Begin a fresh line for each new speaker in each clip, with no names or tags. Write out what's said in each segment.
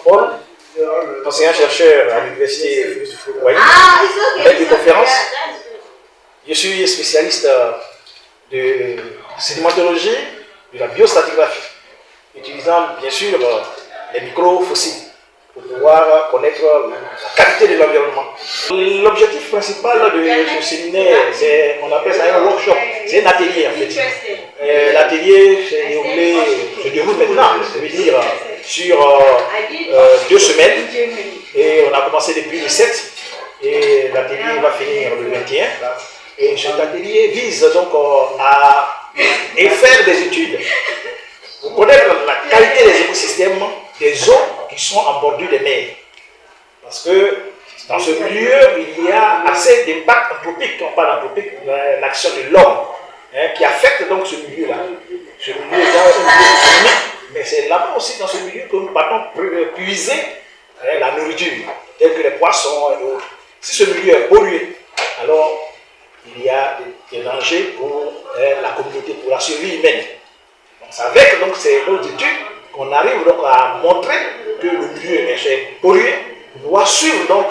Paul, enseignant-chercheur à l'université Foucault-Boigny, avec des conférences. Je suis spécialiste de sédimentologie, de la biostratigraphie, utilisant bien sûr les micro-fossiles pour pouvoir connaître la qualité de l'environnement. L'objectif principal de ce séminaire, on appelle ça un workshop, c'est un atelier en fait. L'atelier se déroule maintenant, ça veut dire sur 2 semaines, et on a commencé depuis le 7, et l'atelier va finir le 21. Et cet atelier vise donc à faire des études pour connaître la qualité des écosystèmes des eaux qui sont en bordure des mers. Parce que dans ce milieu, il y a assez d'impact anthropique, quand on parle d'anthropique, l'action de l'homme, qui affecte donc ce milieu-là. Ce milieu est un milieu économique, mais c'est là-bas aussi dans ce milieu que nous partons puiser la nourriture, telle que les poissons et autres. Si ce milieu est pollué, alors il y a des dangers pour la communauté, pour la survie humaine. C'est avec donc, ces études qu'on arrive donc à montrer que le milieu est pollué, pour pouvoir suivre donc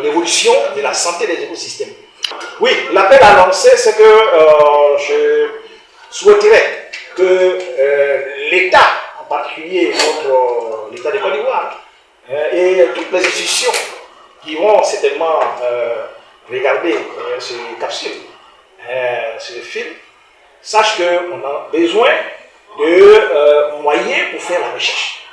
l'évolution de la santé des écosystèmes. Oui, l'appel à lancer, c'est que je souhaiterais que l'État, en particulier l'État de Côte d'Ivoire, et toutes les institutions qui vont certainement regarder ces capsules, ce film, sache qu'on a besoin de moyens pour faire la recherche.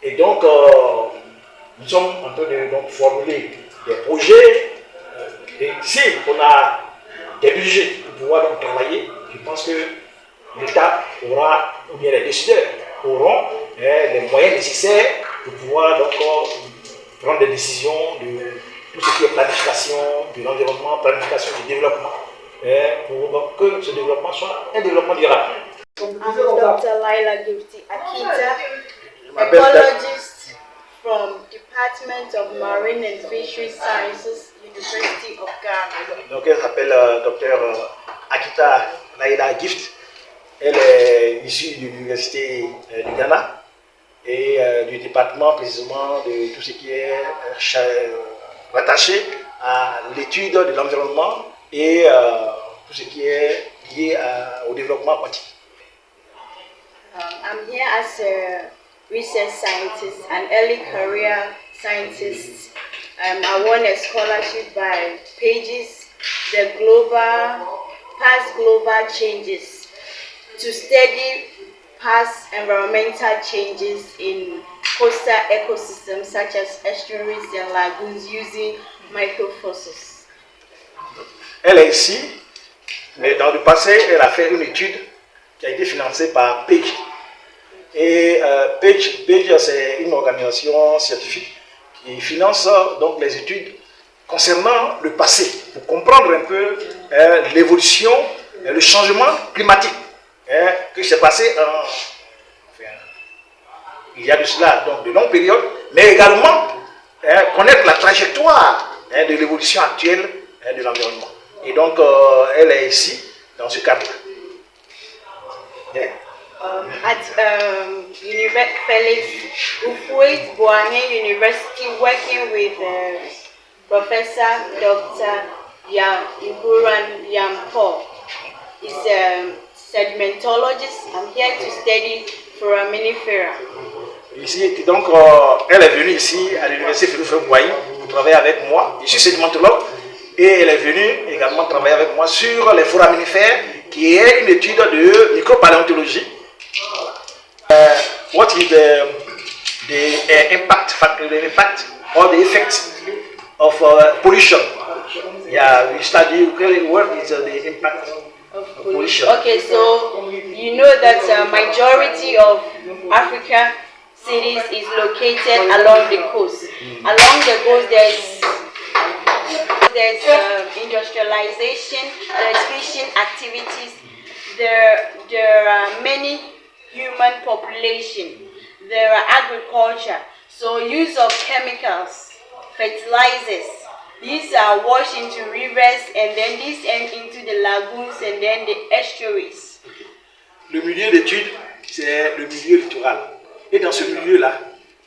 Et donc, nous sommes en train de formuler des projets. Et si on a des budgets pour pouvoir donc travailler, je pense que l'État aura, ou bien les décideurs auront les moyens nécessaires pour pouvoir donc prendre des décisions de tout ce qui est planification de l'environnement, planification du développement, pour que ce développement soit un développement durable.
I'm Dr. Laila Gifty Akita, ecologist from Department of Marine and Fisheries Sciences, University of Ghana.
Donc elle s'appelle Dr. Akita Laila Gift. Elle est issue de l'Université du Ghana et du département précisément de tout ce qui est rattaché à l'étude de l'environnement et tout ce qui est lié au développement aquatique.
I'm here as a research scientist, an early career scientist. I won a scholarship by Pages, the past global changes, to study past environmental changes in coastal ecosystems such as estuaries and lagoons using microfossils.
Elle est ici, mais dans le passé, elle a fait une étude qui a été financée par Page. Et Page, c'est une organisation scientifique qui finance donc les études concernant le passé, pour comprendre un peu l'évolution, le changement climatique qui s'est passé il y a de cela donc de longues périodes, mais également connaître la trajectoire de l'évolution actuelle de l'environnement. Et donc, elle est ici, dans ce cadre.
Yeah. At Felix Houphouët-Boigny University, working with Professor Dr. Iburan Yampor. He's a sedimentologist. I'm here to study foraminifera.
Ici, donc, elle est venue ici à l'université Félix Houphouët-Boigny pour travailler avec moi. Je suis sédimentologue et elle est venue également travailler avec moi sur les foraminifères, qui est une étude de micropaléontologie. What is the impact or the effect of pollution? Yeah, we study what is the impact of pollution.
Okay, so you know that majority of Africa cities is located along the coast. Along the coast, there's industrialization, there's fishing activities, there are many human population, there are agriculture, so use of chemicals, fertilizers, these are washed into rivers and then these end into the lagoons and then the estuaries.
Le milieu d'étude, c'est le milieu littoral. Et dans ce milieu-là,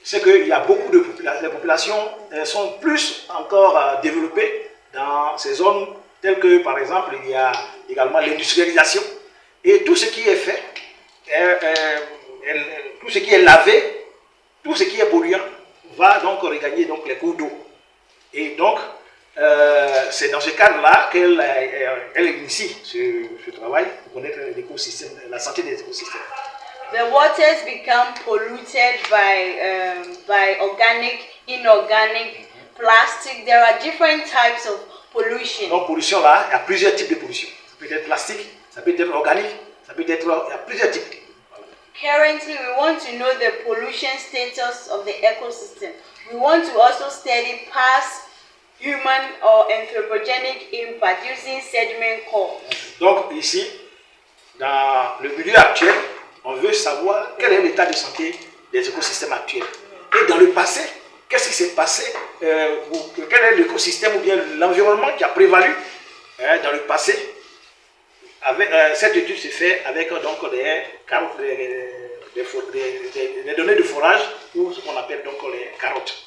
c'est qu'il y a beaucoup de populations, les populations sont plus encore développées dans ces zones telles que, par exemple, il y a également l'industrialisation. Et tout ce qui est fait, tout ce qui est lavé, tout ce qui est polluant, va donc regagner donc, les cours d'eau. Et donc, c'est dans ce cadre-là qu'elle initie ce travail pour connaître l'écosystème, la santé des écosystèmes.
The waters become polluted by organic, inorganic, plastic. There are different types of pollution.
Donc, pollution là, il y a plusieurs types de pollution. Ça peut être plastique, ça peut être organique, ça peut être, il y a plusieurs types.
Currently, we want to know the pollution status of the ecosystem. We want to also study past human or anthropogenic impact using sediment cores.
Donc, ici, dans le milieu actuel, on veut savoir quel est l'état de santé des écosystèmes actuels. Et dans le passé, qu'est-ce qui s'est passé, quel est l'écosystème ou bien l'environnement qui a prévalu dans le passé. Cette étude se fait avec donc, des données de forage ou ce qu'on appelle donc les carottes.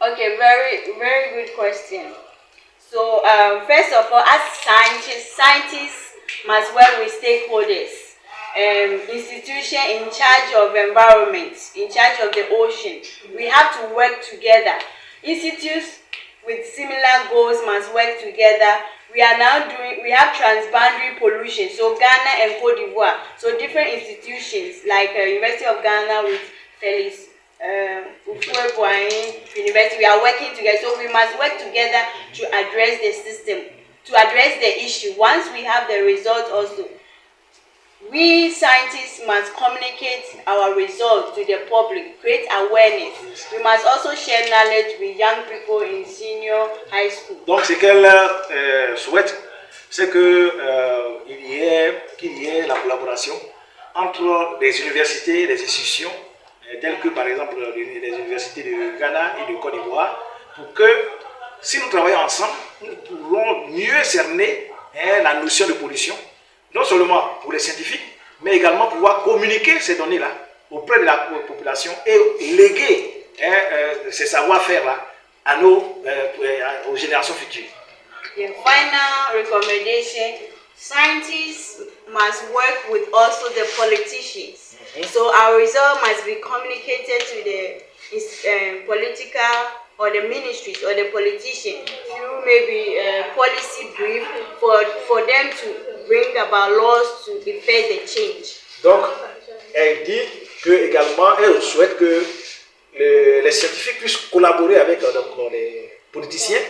Okay, very good question. So, first of all, as scientists must work with stakeholders. Institution in charge of environment, in charge of the ocean. We have to work together. Institutes with similar goals must work together. We have transboundary pollution, so Ghana and Côte d'Ivoire. So different institutions like University of Ghana with Felix Ufue-Boahin University, we are working together. So we must work together to address the system, to address the issue. Once we have the result also, we scientists must communicate our results to the public, create awareness. We must also share knowledge with young people in senior high school.
Donc ce qu'elle souhaite, c'est qu'il y ait la collaboration entre les universités, les institutions, telles que par exemple les universités de Ghana et de Côte d'Ivoire, pour que si nous travaillons ensemble, nous pourrons mieux cerner la notion de pollution. Non seulement pour les scientifiques, mais également pouvoir communiquer ces données-là auprès de la population et léguer ces savoir-faire-là aux générations futures.
The final recommendation, scientists must work with also the politicians. So our result must be communicated to the political or the ministries or the politicians through maybe a policy brief for them to bring about laws to effect the change.
Donc, elle dit que également, elle souhaite que les scientifiques puissent collaborer avec les politiciens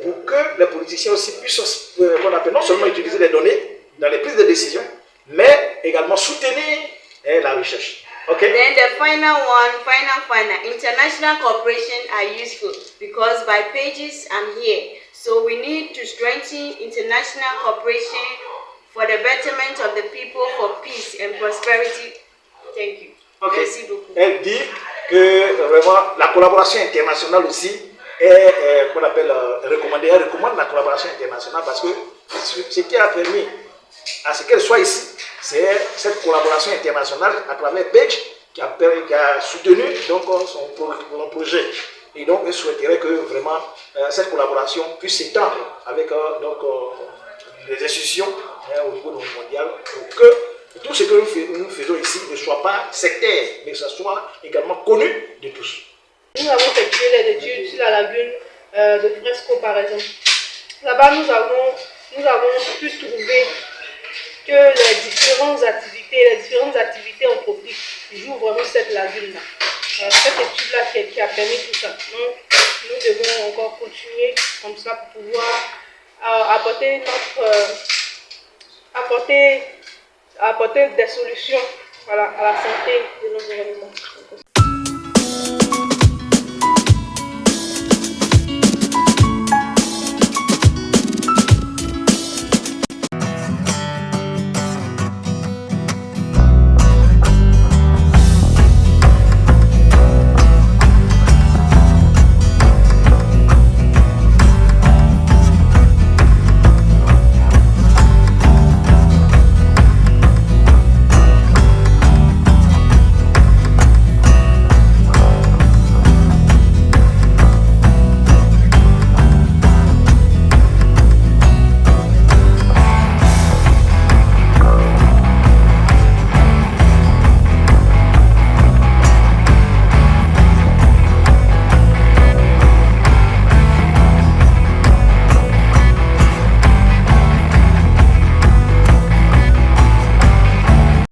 pour que les politiciens aussi puissent non seulement utiliser les données dans les prises de décision, mais également soutenir la recherche. Okay.
Then the final international cooperation are useful because by pages I'm here. So we need to strengthen international cooperation for the betterment of the people, for peace and prosperity. Thank you.
Okay.
Merci beaucoup.
Elle dit que vraiment la collaboration internationale aussi est qu'on appelle recommandée. Elle recommande la collaboration internationale parce que ce qui a permis à ce qu'elle soit ici, c'est cette collaboration internationale à travers Page qui a soutenu donc, son projet. Et donc, elle souhaiterait que vraiment cette collaboration puisse s'étendre avec les institutions au niveau mondial pour que tout ce que nous faisons ici ne soit pas sectaire, mais que ce soit également connu de tous.
Nous avons effectué les études sur la lagune de Fresco par exemple. Là-bas, nous avons pu trouver que les différentes activités anthropiques jouent vraiment cette lagune-là. Cette étude-là qui a permis tout ça. Donc, nous devons encore continuer comme ça pour pouvoir apporter des solutions à la santé de l'environnement.